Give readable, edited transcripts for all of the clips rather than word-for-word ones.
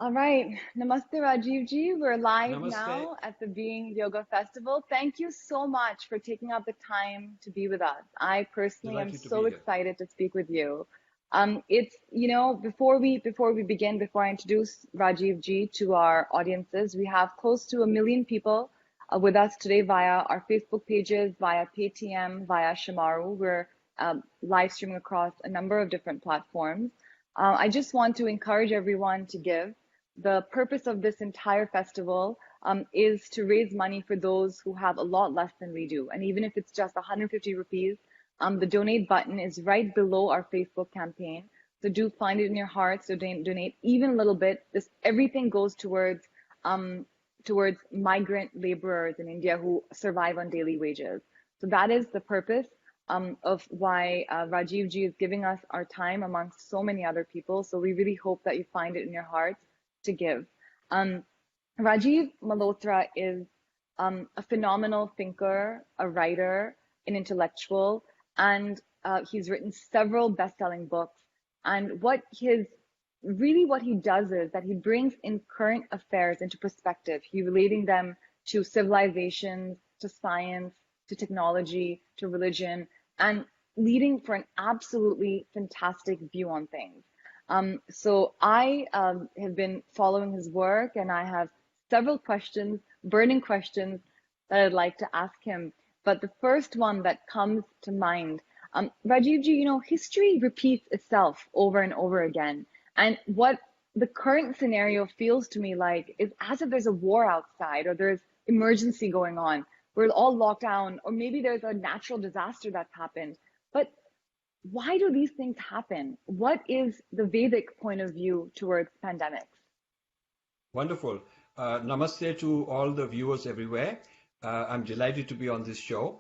All right. Namaste, Rajiv ji. We're live Namaste. now at the Being Yoga Festival. Thank you so much for taking out the time to be with us. I personally am Delighted to be so here. excited to speak with you. Before I introduce Rajiv ji to our audiences, we have close to 1 million people with us today via our Facebook pages, via Paytm, via Shamaru. We're live streaming across a number of different platforms. I just want to encourage everyone to give. The purpose of this entire festival is to raise money for those who have a lot less than we do. And even if it's just 150 rupees, the donate button is right below our Facebook campaign. So do find it in your heart. So donate even a little bit. This everything goes towards migrant laborers in India who survive on daily wages. So that is the purpose of why Rajiv ji is giving us our time amongst so many other people. So we really hope that you find it in your hearts to give. Um, Rajiv Malhotra is a phenomenal thinker, a writer, an intellectual, and he's written several best-selling books. And what he does is that he brings in current affairs into perspective. He relating them to civilizations, to science, to technology, to religion, and leading for an absolutely fantastic view on things. So I have been following his work, and I have several questions, burning questions that I'd like to ask him. But the first one that comes to mind, Rajiv ji, history repeats itself over and over again. And what the current scenario feels to me like is as if there's a war outside or there's emergency going on. We're all locked down, or maybe there's a natural disaster that's happened. But why do these things happen? What is the Vedic point of view towards pandemics? Wonderful. Namaste to all the viewers everywhere. I'm delighted to be on this show.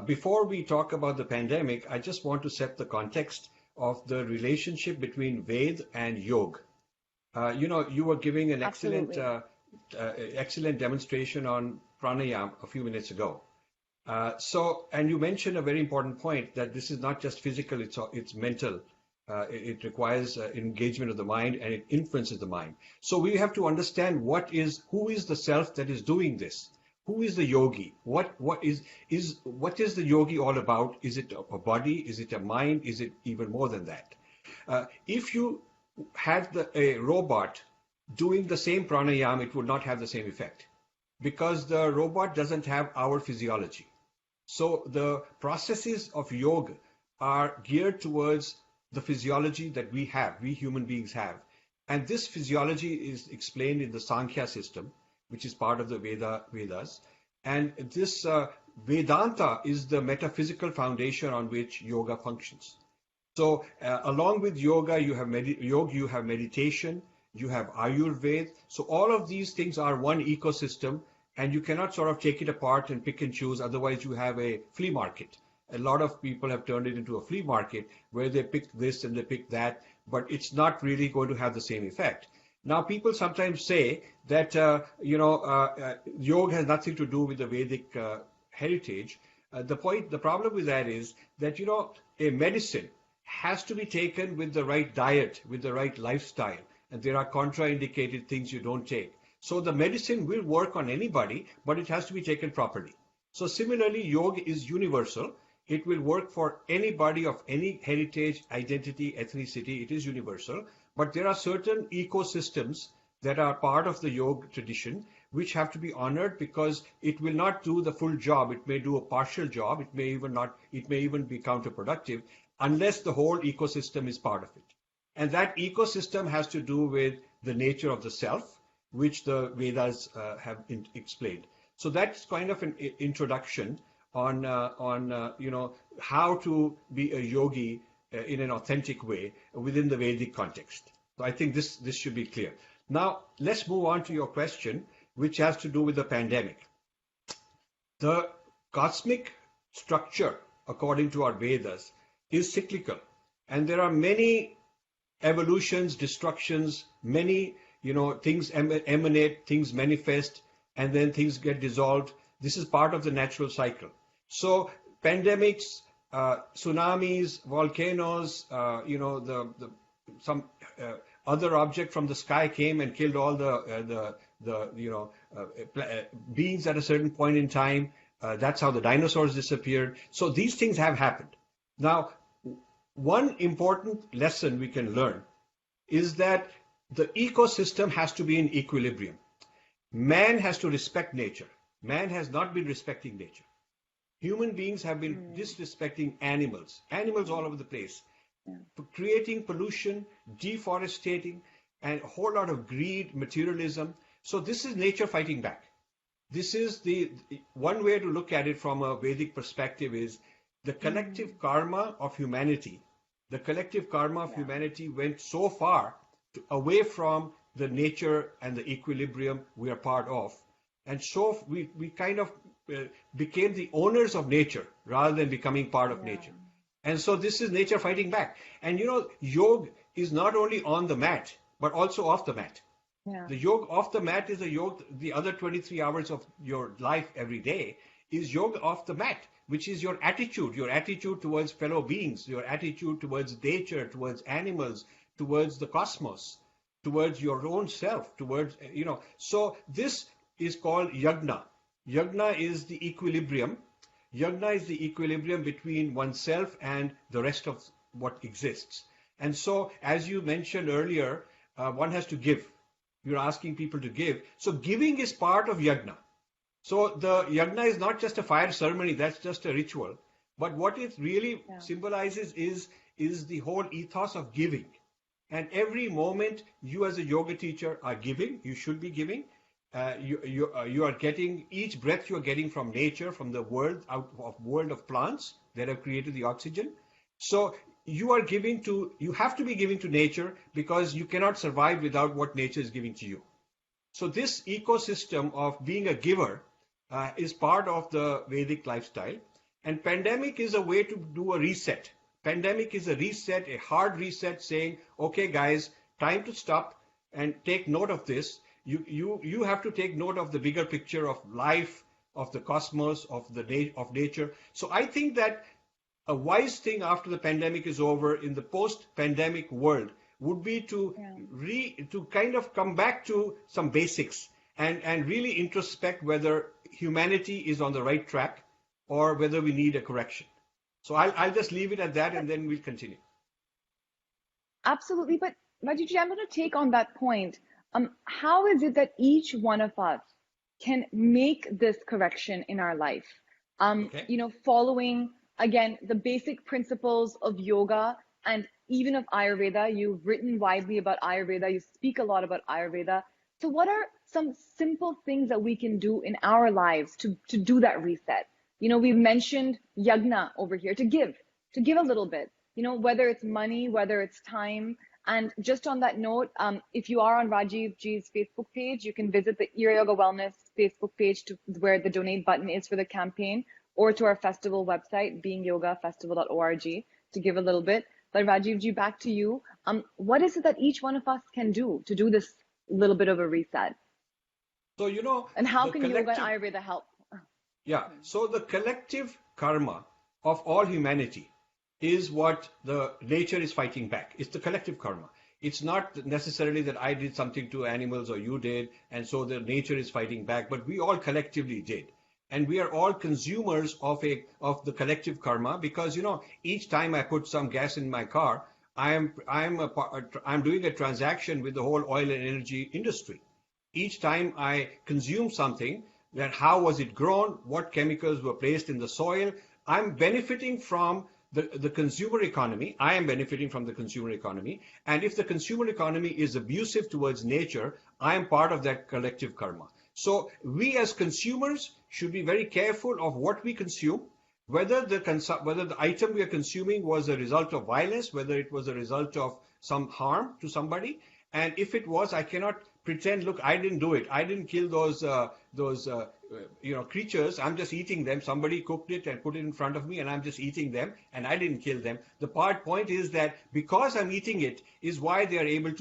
Before we talk about the pandemic, I just want to set the context of the relationship between Ved and Yoga. You were giving an Absolutely. excellent demonstration on pranayam a few minutes ago. And you mentioned a very important point that this is not just physical, it's mental. It requires engagement of the mind and it influences the mind. So we have to understand who is the self that is doing this? Who is the yogi? What is the yogi all about? Is it a body? Is it a mind? Is it even more than that? If you had a robot doing the same pranayam, it would not have the same effect because the robot doesn't have our physiology. So the processes of yoga are geared towards the physiology that we human beings have. And this physiology is explained in the Sankhya system, which is part of the Vedas. And this Vedanta is the metaphysical foundation on which yoga functions. So along with yoga, you have meditation, you have Ayurveda. So all of these things are one ecosystem, and you cannot sort of take it apart and pick and choose. Otherwise, you have a flea market. A lot of people have turned it into a flea market where they pick this and they pick that, but it's not really going to have the same effect. Now, people sometimes say that yoga has nothing to do with the Vedic heritage. The problem with that is that a medicine has to be taken with the right diet, with the right lifestyle, and there are contraindicated things you don't take. So the medicine will work on anybody, but it has to be taken properly. So similarly, yoga is universal. It will work for anybody of any heritage, identity, ethnicity. It is universal. But there are certain ecosystems that are part of the yoga tradition which have to be honored because it will not do the full job. It may do a partial job. It may even be counterproductive unless the whole ecosystem is part of it. And that ecosystem has to do with the nature of the self, which the Vedas have explained. So that's kind of an introduction on how to be a yogi in an authentic way within the Vedic context. So I think this should be clear. Now let's move on to your question, which has to do with the pandemic. The cosmic structure, according to our Vedas, is cyclical, and there are many evolutions, destructions, many things emanate, things manifest, and then things get dissolved. This is part of the natural cycle. So pandemics, tsunamis, volcanoes, some other object from the sky came and killed all beings at a certain point in time. That's how the dinosaurs disappeared. So these things have happened. Now, one important lesson we can learn is that the ecosystem has to be in equilibrium. Man has to respect nature. Man has not been respecting nature. Human beings have been disrespecting animals all over the place, creating pollution, deforesting, and a whole lot of greed, materialism. So this is nature fighting back. This is the one way to look at it from a Vedic perspective is the collective karma of humanity. The collective karma of humanity went so far away from the nature and the equilibrium we are part of. And so we kind of became the owners of nature rather than becoming part of nature. And so this is nature fighting back. And yoga is not only on the mat, but also off the mat. Yeah. The yoga off the mat is a yoga, the other 23 hours of your life every day is yoga off the mat, which is your attitude towards fellow beings, your attitude towards nature, towards animals, towards the cosmos, towards your own self, towards, So this is called yagna. Yagna is the equilibrium. Yagna is the equilibrium between oneself and the rest of what exists. And so, as you mentioned earlier, one has to give. You're asking people to give. So giving is part of yagna. So the yagna is not just a fire ceremony, that's just a ritual. But what it really symbolizes is the whole ethos of giving. And every moment you as a yoga teacher are giving, you should be giving. You are getting, each breath you are getting from nature, from the world of plants that have created the oxygen. So you have to be giving to nature because you cannot survive without what nature is giving to you. So this ecosystem of being a giver is part of the Vedic lifestyle. And pandemic is a way to do a reset. Pandemic is a reset, a hard reset saying, okay, guys, time to stop and take note of this. You have to take note of the bigger picture of life, of the cosmos, of nature. So I think that a wise thing after the pandemic is over in the post-pandemic world would be to kind of come back to some basics and really introspect whether humanity is on the right track or whether we need a correction. So I'll just leave it at that and then we'll continue. Absolutely. But Rajiv, I'm going to take on that point. How is it that each one of us can make this correction in our life? Following, again, the basic principles of yoga and even of Ayurveda. You've written widely about Ayurveda. You speak a lot about Ayurveda. So what are some simple things that we can do in our lives to do that reset? We've mentioned yagna over here, to give a little bit, whether it's money, whether it's time. And just on that note, if you are on Rajiv G's Facebook page, you can visit the Ear Yoga Wellness Facebook page where the donate button is for the campaign, or to our festival website, beingyogafestival.org, to give a little bit. But Rajiv G, back to you. What is it that each one of us can do to do this little bit of a reset? So, and how can yoga and Ayurveda help? Yeah. So the collective karma of all humanity is what the nature is fighting back. It's the collective karma. It's not necessarily that I did something to animals or you did, and so the nature is fighting back, but we all collectively did. And we are all consumers of the collective karma because, each time I put some gas in my car, I'm doing a transaction with the whole oil and energy industry. Each time I consume something, then how was it grown? What chemicals were placed in the soil? I'm benefiting from the consumer economy. I am benefiting from the consumer economy. And if the consumer economy is abusive towards nature, I am part of that collective karma. So we as consumers should be very careful of what we consume, whether the item we are consuming was a result of violence, whether it was a result of some harm to somebody. And if it was, I cannot pretend, look, I didn't do it. I didn't kill those creatures. I'm just eating them. Somebody cooked it and put it in front of me, and I'm just eating them, and I didn't kill them. The point is that because I'm eating it is why they are able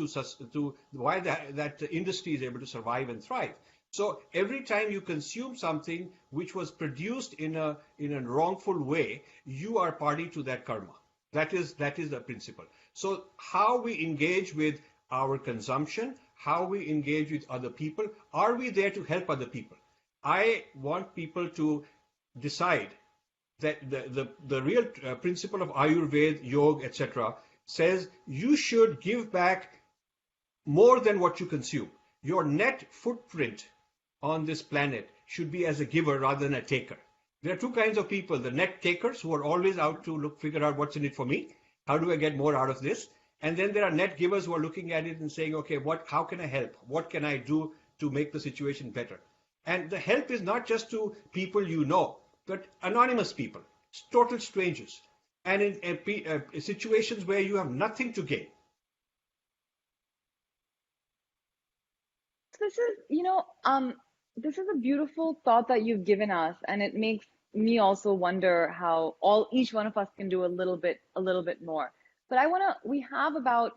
why that industry is able to survive and thrive. So every time you consume something which was produced in a wrongful way, you are party to that karma. That is the principle. So how we engage with our consumption, how we engage with other people. Are we there to help other people? I want people to decide that the real principle of Ayurveda, yoga, etc., says you should give back more than what you consume. Your net footprint on this planet should be as a giver rather than a taker. There are two kinds of people: the net takers, who are always out to figure out what's in it for me. How do I get more out of this? And then there are net givers who are looking at it and saying, okay, how can I help? What can I do to make the situation better? And the help is not just to people you know, but anonymous people, total strangers, and in situations where you have nothing to gain. This is, this is a beautiful thought that you've given us, and it makes me also wonder how each one of us can do a little bit more. But we have about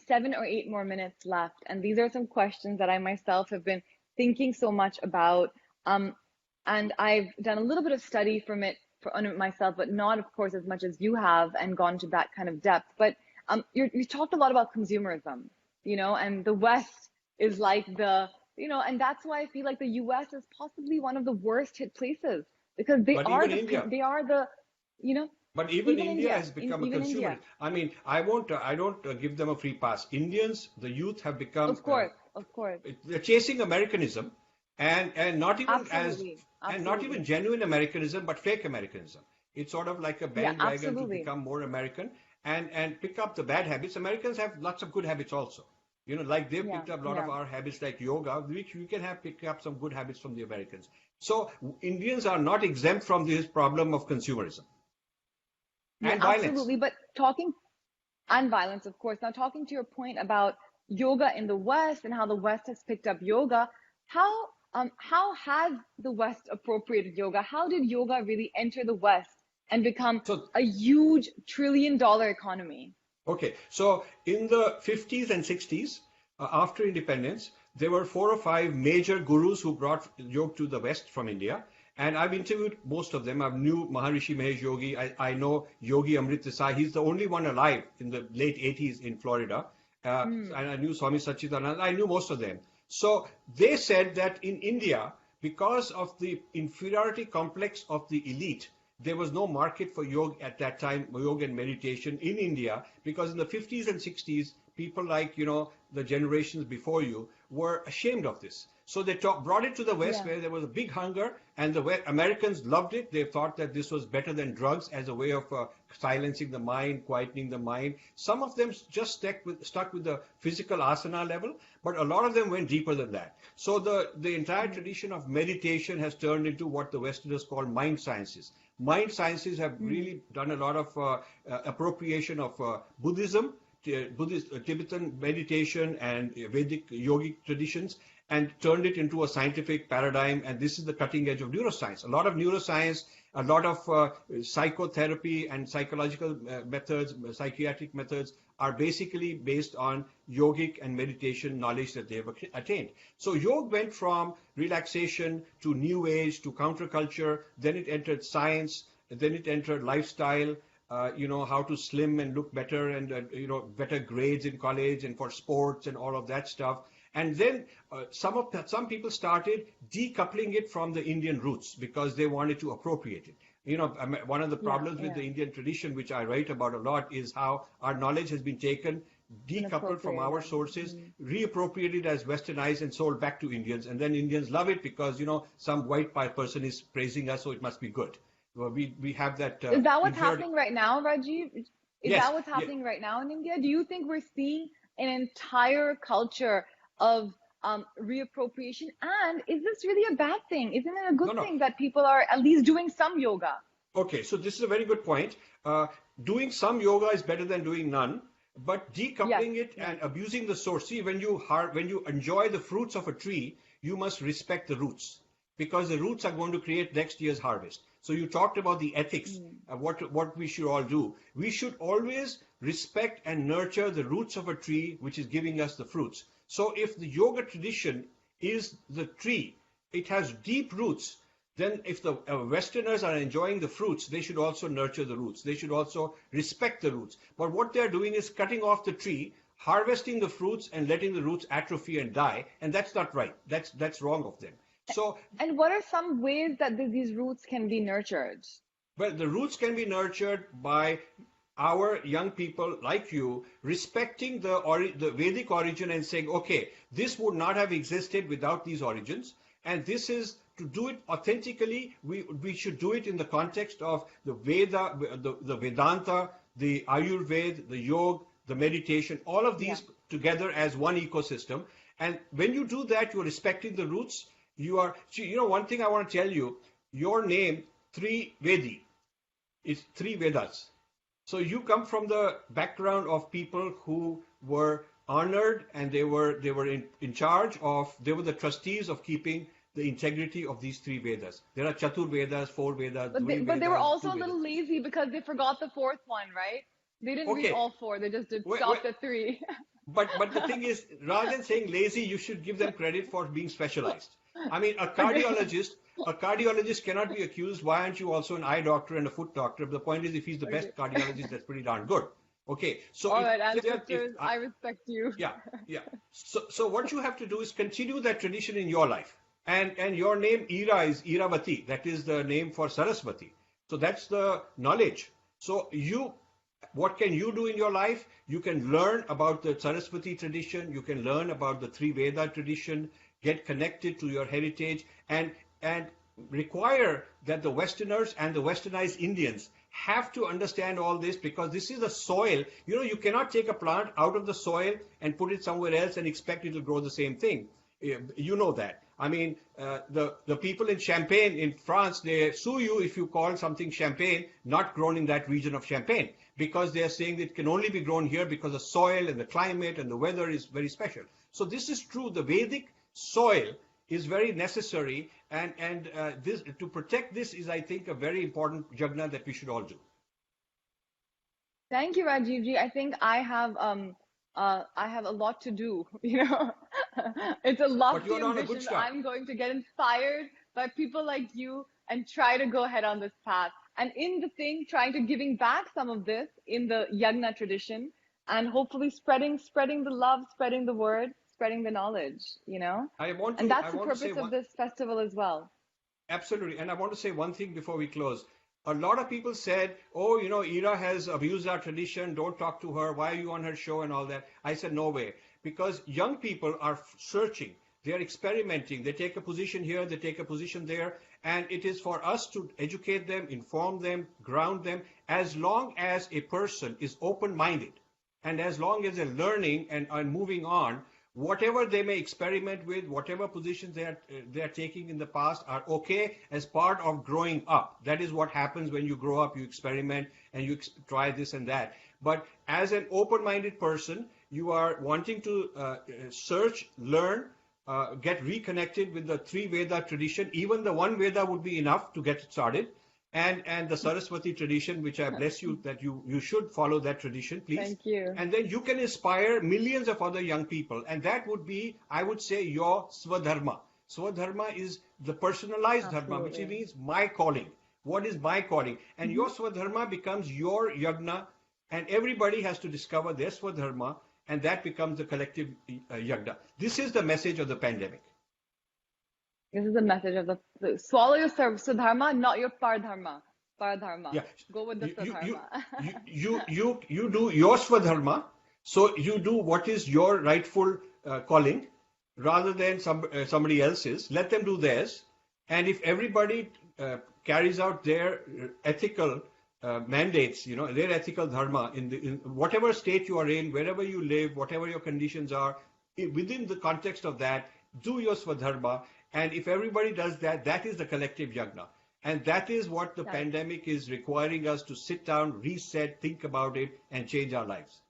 7 or 8 more minutes left, and these are some questions that I myself have been thinking so much about. And I've done a little bit of study on it myself, but not, of course, as much as you have and gone to that kind of depth. But you talked a lot about consumerism, and the West is like and that's why I feel like the US is possibly one of the worst hit places, because But even India, you know, but even even India India, has become a even consumer. India. I mean, I don't give them a free pass. Indians, the youth, have become Of course, they're chasing Americanism, and not even absolutely, and not even absolutely, genuine Americanism, but fake Americanism. It's sort of like a yeah, bandwagon to absolutely, become more American and pick up the bad habits. Americans have lots of good habits also. Like they've yeah, picked up a lot of yeah. our habits, like yoga, which we can have pick up some good habits from the Americans. So Indians are not exempt from this problem of consumerism Yeah, and violence. absolutely. But talking and violence, of course. Now, talking to your point about yoga in the West and how the West has picked up yoga, how has the West appropriated yoga? How did yoga really enter the West and become So a huge $1 trillion economy? Okay, so in the 50s and 60s, after independence, there were 4 or 5 major gurus who brought yoga to the West from India. And I've interviewed most of them. I knew Maharishi Mahesh Yogi. I know Yogi Amrit Desai. He's the only one alive in the late 80s in Florida. Hmm. And I knew Swami Satchidananda. I knew most of them. So they said that in India, because of the inferiority complex of the elite, there was no market for yoga at that time, yoga and meditation in India, because in the 50s and 60s, people like, the generations before you were ashamed of this. So they brought it to the West, Yeah. where there was a big hunger, and the Americans loved it. They thought that this was better than drugs as a way of silencing the mind, quietening the mind. Some of them just stuck with the physical asana level, but a lot of them went deeper than that. So the entire tradition of meditation has turned into what the Westerners call mind sciences. Mind sciences have Mm. really done a lot of appropriation of Buddhism, Buddhist, Tibetan meditation, and Vedic yogic traditions, and turned it into a scientific paradigm. And this is the cutting edge of neuroscience. A lot of neuroscience, a lot of psychotherapy and psychological methods, psychiatric methods are basically based on yogic and meditation knowledge that they have attained. So yoga went from relaxation to new age to counterculture, then it entered science, then it entered lifestyle, how to slim and look better, and better grades in college and for sports and all of that stuff. And then some people started decoupling it from the Indian roots because they wanted to appropriate it. One of the Yeah, problems with yeah. the Indian tradition, which I write about a lot, is how our knowledge has been taken, And decoupled from our appropriated. sources, Mm. reappropriated as westernized and sold back to Indians. And then Indians love it because, some white person is praising us, so it must be good. Well, we have that, Is that we've what's heard, happening right now, Rajiv? Is yes, that what's yeah, happening right now in India? Do you think we're seeing an entire culture of reappropriation? And is this really a bad thing? Isn't it a no, good no. thing that people are at least doing some yoga? Okay, so this is a very good point. Doing some yoga is better than doing none, but Yes, decoupling it yes. and abusing the source. See, when you enjoy the fruits of a tree, you must respect the roots, because the roots are going to create next year's harvest. So you talked about the ethics, Mm. what we should all do. We should always respect and nurture the roots of a tree, which is giving us the fruits. So if the yoga tradition is the tree, it has deep roots, then if the Westerners are enjoying the fruits, they should also nurture the roots. They should also respect the roots. But what they're doing is cutting off the tree harvesting the fruits and letting the roots atrophy and die, and that's not right. That's wrong of them. So, And what are some ways that these roots can be nurtured? well, the roots can be nurtured by our young people like you respecting the Vedic origin and saying, okay, this would not have existed without these origins, and this is to do it authentically. We should do it in the context of the Veda, the Vedanta, the Ayurveda, the Yoga, the meditation, all of Yeah. these together as one ecosystem. And when you do that, you're respecting the roots. One thing I want to tell you, your name, Trivedi, is three Vedas. So you come from the background of people who were honored, and they were in charge of, they were the trustees of keeping the integrity of these three Vedas. There are Chatur Vedas, four Vedas, three But they were Vedas, also two a Vedas. little lazy because they forgot the fourth one, right? They didn't read Okay, all four. They just did wait, wait, stopped at three. but the thing is, rather than saying lazy, you should give them credit for being specialized. I mean, Agree. a cardiologist cannot be accused. Why aren't you also an eye doctor and a foot doctor? But the point is, if he's the Agree. best cardiologist, that's pretty darn good. Okay, so All if right, if ancestors, I respect you. yeah, yeah. So what you have to do is continue that tradition in your life. And your name Ira is Iravati. That is the name for Saraswati. So that's the knowledge. So what can you do in your life? You can learn about the Saraswati tradition. You can learn about the three Veda tradition. Get connected to your heritage, and require that the Westerners and the Westernized Indians have to understand all this, because this is a soil. You cannot take a plant out of the soil and put it somewhere else and expect it will grow the same thing. You know that. I mean, the people in Champagne in France, they sue you if you call something Champagne not grown in that region of Champagne, because they are saying that it can only be grown here because the soil and the climate and the weather is very special. So this is true. The Vedic soil is very necessary, and this, to protect this, is, I think, a very important yagna that we should all do. Thank you, Rajivji. I think I have a lot to do, It's a But lofty you're on a good ambition. start. I'm going to get inspired by people like you and try to go ahead on this path. And in the thing, trying to giving back some of this in the Yagna tradition, and hopefully spreading the love, spreading the word, spreading the knowledge. I want And to that's I the want to say purpose of one. this festival as well. Absolutely. And I want to say one thing before we close. A lot of people said, oh, Ira has abused our tradition. Don't talk to her. Why are you on her show and all that? I said, no way. Because young people are searching. They're experimenting. They take a position here, they take a position there. And it is for us to educate them, inform them, ground them, as long as a person is open-minded. And as long as they're learning and moving on, whatever they may experiment with, whatever positions they are taking in the past are okay as part of growing up. That is what happens when you grow up. You experiment and you try this and that. But as an open-minded person, you are wanting to search, learn, get reconnected with the three Veda tradition. Even the one Veda would be enough to get started. And the Saraswati tradition, which I bless you that you should follow that tradition, please. Thank you. And then you can inspire millions of other young people. And that would be, I would say, your Swadharma. Swadharma is the personalized dharma, which Absolutely. means my calling. What is my calling? And Hmm. your Swadharma becomes your yagna, and everybody has to discover their Swadharma, and that becomes the collective yagna. This is the message of the pandemic. This is the message of the swallow your swadharma, not your pardharma. Pardharma. Yeah, Go with the swadharma. you do your Swadharma, so you do what is your rightful calling, rather than somebody else's. Let them do theirs, and if everybody carries out their ethical mandates, their ethical dharma in whatever state you are in, wherever you live, whatever your conditions are, within the context of that, do your Swadharma, and if everybody does that, that is the collective yagna. And that is what the Yes. pandemic is requiring us to sit down, reset, think about it, and change our lives.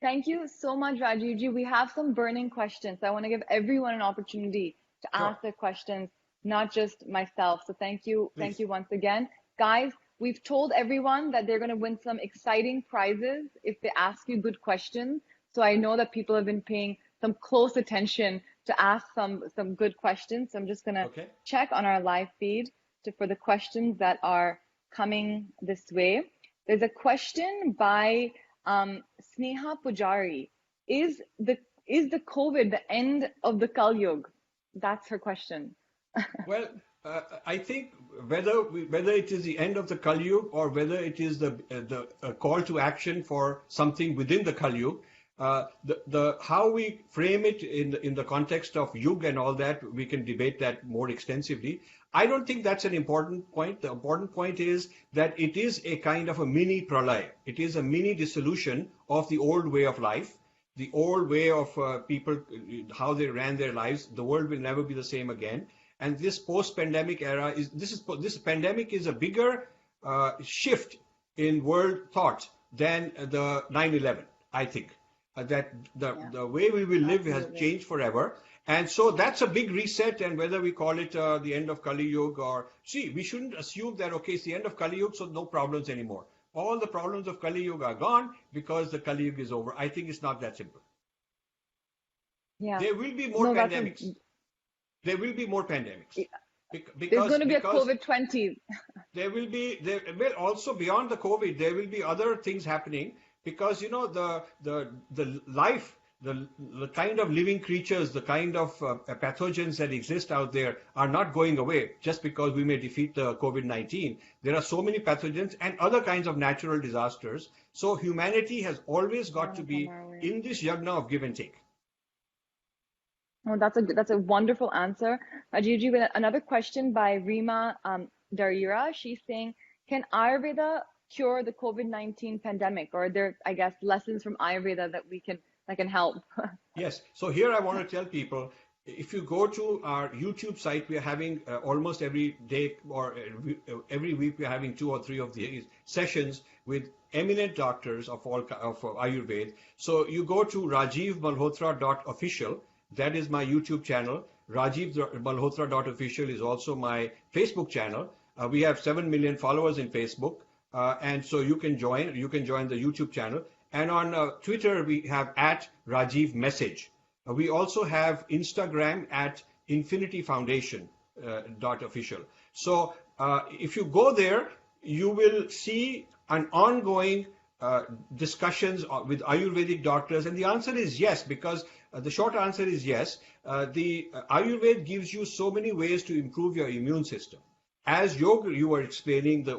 Thank you so much, Rajivji. We have some burning questions. I want to give everyone an opportunity to Sure, ask their questions, not just myself. So thank you. Thank please. you once again. Guys, we've told everyone that they're going to win some exciting prizes if they ask you good questions. So I know that people have been paying some close attention to ask some good questions. So I'm just going to Okay. check on our live feed for the questions that are coming this way. There's a question by Sneha Pujari, is the is the COVID the end of the Kal Yuga? That's her question. Well, I think whether it is the end of the Kali Yuga or whether it is the call to action for something within the Kali Yuga, the how we frame it in the context of Yuga and all that, we can debate that more extensively. I don't think that's an important point. The important point is that it is a kind of a mini pralay. It is a mini dissolution of the old way of life, the old way of people, how they ran their lives. The world will never be the same again. And this post-pandemic era this pandemic is a bigger shift in world thought than the 9/11. I think that Yeah, the way we will live has absolutely. changed forever. And so that's a big reset. And whether we call it the end of Kali Yuga or see, we shouldn't assume that, okay, it's the end of Kali Yuga, so no problems anymore. All the problems of Kali Yuga are gone because the Kali Yuga is over. I think it's not that simple. Yeah. There will be more No, that's a pandemics. There will be more pandemics there's because going to be a because COVID 20. there will be there well also beyond the COVID there will be other things happening because the life the kind of living creatures, the kind of pathogens that exist out there are not going away just because we may defeat the COVID-19. There are so many pathogens and other kinds of natural disasters. So humanity has always got to Want to come be our way. in this yagna of give and take. Oh, that's a wonderful answer. Rajivji, with another question by Rima Darira. She's saying, can Ayurveda cure the COVID-19 pandemic? Or are there, I guess, lessons from Ayurveda that can help? Yes. So here I want to tell people, if you go to our YouTube site, we are having almost every day or every week we are having 2 or 3 of these sessions with eminent doctors of all of Ayurveda. So you go to rajivmalhotra.official. That is my YouTube channel. Rajivmalhotra.official is also my Facebook channel. We have 7 million followers in Facebook, and so you can join. You can join the YouTube channel. And on Twitter, we have at Rajiv Message. We also have Instagram at Infinity Foundation .official. So if you go there, you will see an ongoing discussions with Ayurvedic doctors, and the answer is yes, because the short answer is yes. The Ayurveda gives you so many ways to improve your immune system. As yoga, you were explaining, the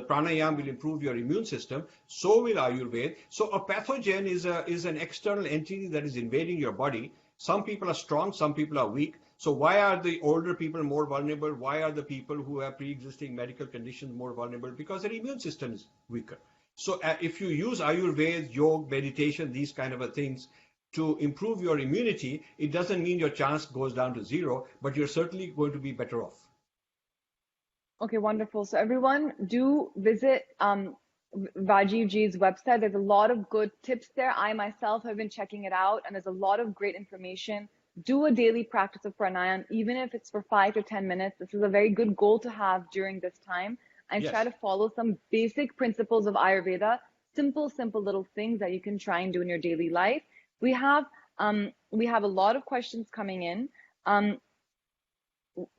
pranayama will improve your immune system. So will Ayurveda. So a pathogen is an external entity that is invading your body. Some people are strong, some people are weak. So why are the older people more vulnerable? Why are the people who have pre-existing medical conditions more vulnerable? Because their immune system is weaker. So if you use Ayurveda, yoga, meditation, these kind of things to improve your immunity, it doesn't mean your chance goes down to zero, but you're certainly going to be better off. Okay, wonderful. So everyone do visit Rajiv Ji's website. There's a lot of good tips there. I myself have been checking it out, and there's a lot of great information. Do a daily practice of pranayam, even if it's for 5 to 10 minutes. This is a very good goal to have during this time. And try Yes. to follow some basic principles of Ayurveda, simple little things that you can try and do in your daily life. We have we have a lot of questions coming in. Um,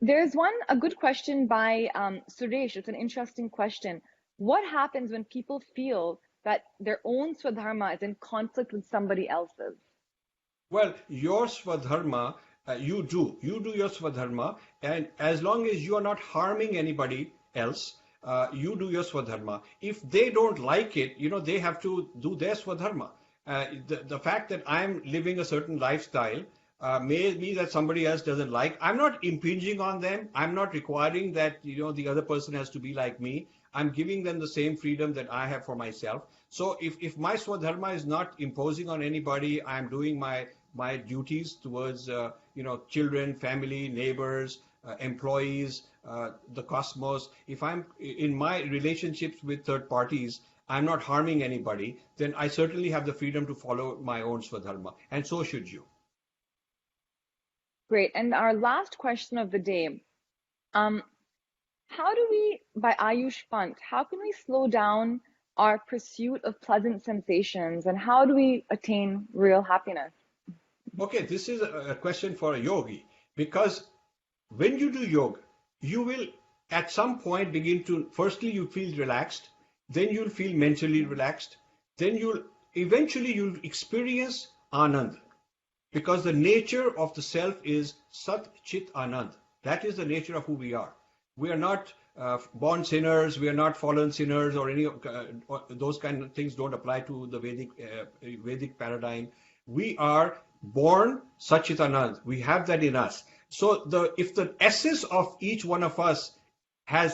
there's a good question by Suresh. It's an interesting question. What happens when people feel that their own swadharma is in conflict with somebody else's? Well, your swadharma, you do your swadharma, and as long as you are not harming anybody else, you do your swadharma. If they don't like it, they have to do their swadharma. The fact that I'm living a certain lifestyle may be that somebody else doesn't like. I'm not impinging on them. I'm not requiring that, the other person has to be like me. I'm giving them the same freedom that I have for myself. So if my swadharma is not imposing on anybody, I'm doing my duties towards children, family, neighbors, employees, the cosmos. If I'm in my relationships with third parties, I'm not harming anybody, then I certainly have the freedom to follow my own swadharma, and so should you. Great. And our last question of the day. Um, how do we, by Ayush Pant, how can we slow down our pursuit of pleasant sensations and how do we attain real happiness? Okay, this is a question for a yogi because when you do yoga, you will at some point begin to, firstly, you feel relaxed, then you'll feel mentally relaxed, then you'll eventually you'll experience Anand. Because the nature of the self is Sat Chit Anand. That is the nature of who we are. We are not born sinners, we are not fallen sinners, or any those kind of things don't apply to the Vedic paradigm. We are born Sat Anand. We have that in us. So if the essence of each one of us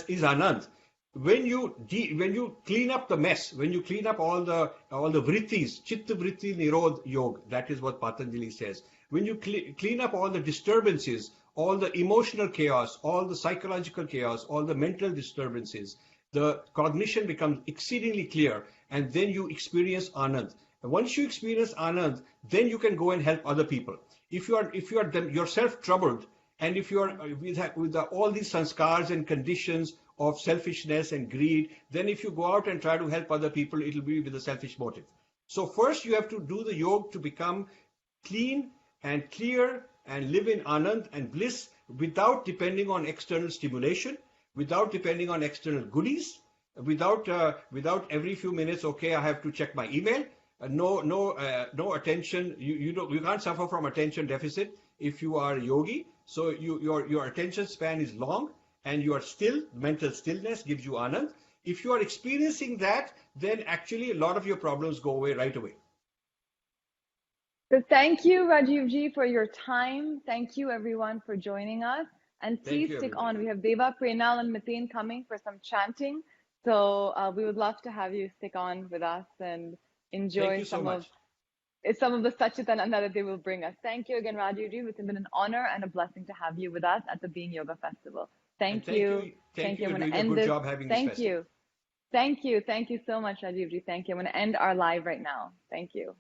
is Anand, when you clean up the mess, when you clean up all the vrittis, chitta vritti nirod yog, that is what Patanjali says. When you clean up all the disturbances, all the emotional chaos, all the psychological chaos, all the mental disturbances, the cognition becomes exceedingly clear, and then you experience Anand. And once you experience Anand, then you can go and help other people. If you are yourself troubled, and if you are all these sanskars and conditions of selfishness and greed, then if you go out and try to help other people, it'll be with a selfish motive. So first you have to do the yoga to become clean and clear and live in anand and bliss without depending on external stimulation, without depending on external goodies, without every few minutes, okay, I have to check my email. No attention. You can't suffer from attention deficit if you are a yogi. So your attention span is long, and you are still. Mental stillness gives you anand. If you are experiencing that, then actually a lot of your problems go away right away. So thank you, Rajiv ji, for your time. Thank you, everyone, for joining us. And Thank please you, stick everybody. on. We have Deva, Prenal, and Mithane coming for some chanting. So we would love to have you stick on with us and Thank enjoy you so much. some of the Sachitananda that they will bring us. Thank you again, Rajiv ji. It's been an honor and a blessing to have you with us at the Being Yoga Festival. And Thank you. thank Thank you. you. I'm You're going to doing a end good this. job having this Thank festival. you. Thank you. Thank you so much, Rajiv ji. Thank you. I'm going to end our live right now. Thank you.